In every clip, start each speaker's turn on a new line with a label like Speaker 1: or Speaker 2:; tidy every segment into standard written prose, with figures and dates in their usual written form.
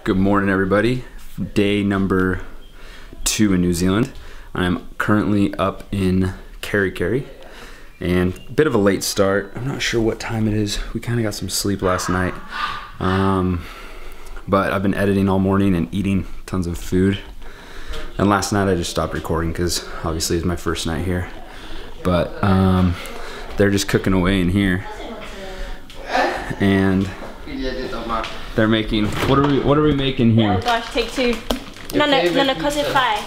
Speaker 1: Good morning, everybody. Day number 2 in New Zealand. I'm currently up in KeriKeri, and a bit of a late start. I'm not sure what time it is. We kind of got some sleep last night, but I've been editing all morning and eating tons of food. And last night I just stopped recording because obviously it's my first night here. But they're just cooking away in here, and they're making, what are we making here?
Speaker 2: Oh gosh, take 2. No, cosa fai?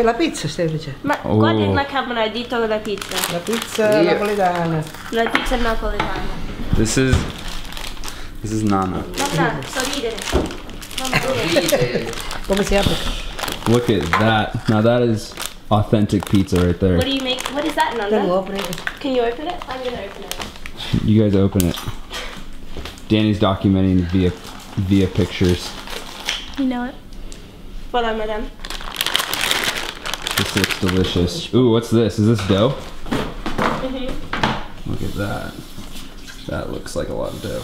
Speaker 3: La pizza stai facendo?
Speaker 2: Ma guardi la camera, dito la pizza.
Speaker 3: La pizza napoletana.
Speaker 2: La pizza napoletana.
Speaker 1: This is Nana.
Speaker 2: Mamma, sorridere. Mamma, sorridere.
Speaker 3: Come si apre?
Speaker 1: Look at that. Now that is authentic pizza right there.
Speaker 2: What do you make? What is that, Nana? Can you open it? I'm gonna open it.
Speaker 1: You guys open it. Danny's documenting via pictures.
Speaker 2: You know it. Voilà, madame.
Speaker 1: This looks delicious. Ooh, what's this? Is this dough?
Speaker 2: Mhm.
Speaker 1: Look at that. That looks like a lot of dough.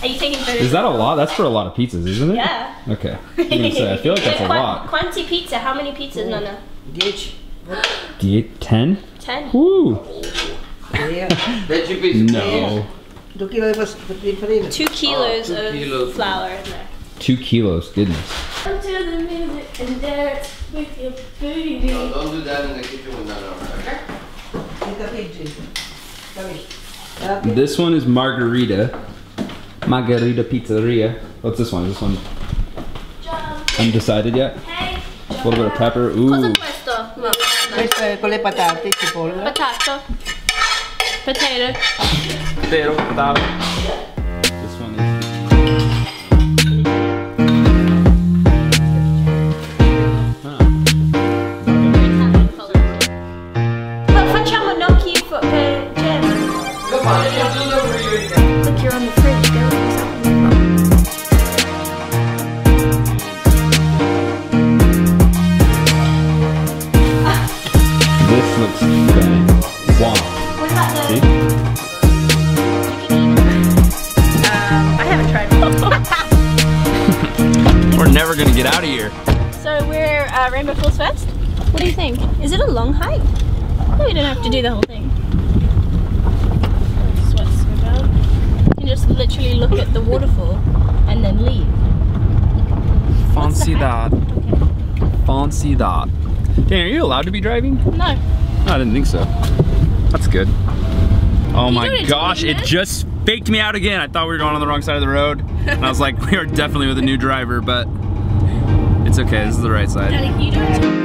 Speaker 2: Are you taking photos?
Speaker 1: Is that a lot? That's for a lot of pizzas, isn't it?
Speaker 2: Yeah.
Speaker 1: Okay. I was gonna say, I feel like that's a lot.
Speaker 2: Quanti pizza? How many pizzas, Nana?
Speaker 3: 10.
Speaker 1: 10?
Speaker 2: 10.
Speaker 1: Woo!
Speaker 3: No. 2 kilos di farina.
Speaker 2: 2 kilos of flour in there.
Speaker 1: 2 kilos, goodness.
Speaker 2: Come to the music and dance with your baby.
Speaker 4: No, don't do that in the kitchen with Nana, okay?
Speaker 1: This one is Margarita Pizzeria. What's this one? Is this one undecided yet?
Speaker 2: Hey.
Speaker 1: A little bit of pepper. Ooh.
Speaker 2: Cos'è questo? No.
Speaker 3: Questo è con le patate, cipolla.
Speaker 2: Potato. Potato.
Speaker 1: Potato. This one is...
Speaker 2: Facciamo gnocchi per Jen. Look, you're on the fridge.
Speaker 1: This looks good. Wow.
Speaker 2: What about the...
Speaker 1: See?
Speaker 2: I haven't tried it.
Speaker 1: We're never gonna get out of here.
Speaker 2: So we're Rainbow Falls first. What do you think? Is it a long hike? No, you don't have to do the whole thing. Sweats go down. You can just literally look at the waterfall and then leave.
Speaker 1: Fancy that.
Speaker 2: Okay.
Speaker 1: Fancy that. Dan, are you allowed to be driving?
Speaker 2: No.
Speaker 1: I didn't think so. That's good. Oh my gosh, it just faked me out again. I thought we were going on the wrong side of the road. And I was like, we are definitely with a new driver, but it's okay, this is the right side.
Speaker 2: Daddy, you don't...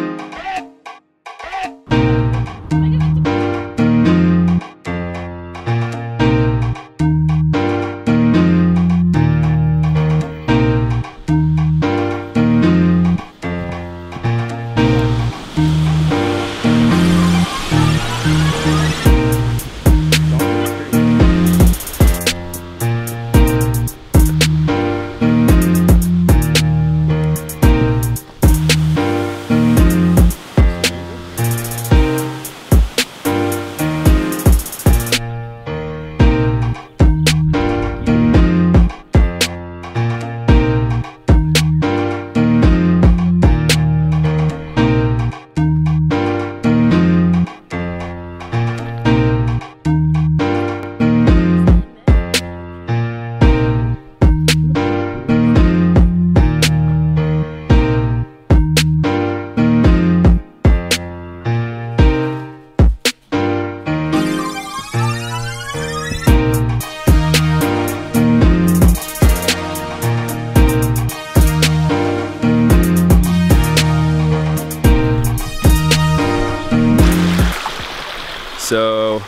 Speaker 2: So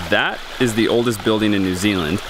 Speaker 2: that is the oldest building in New Zealand.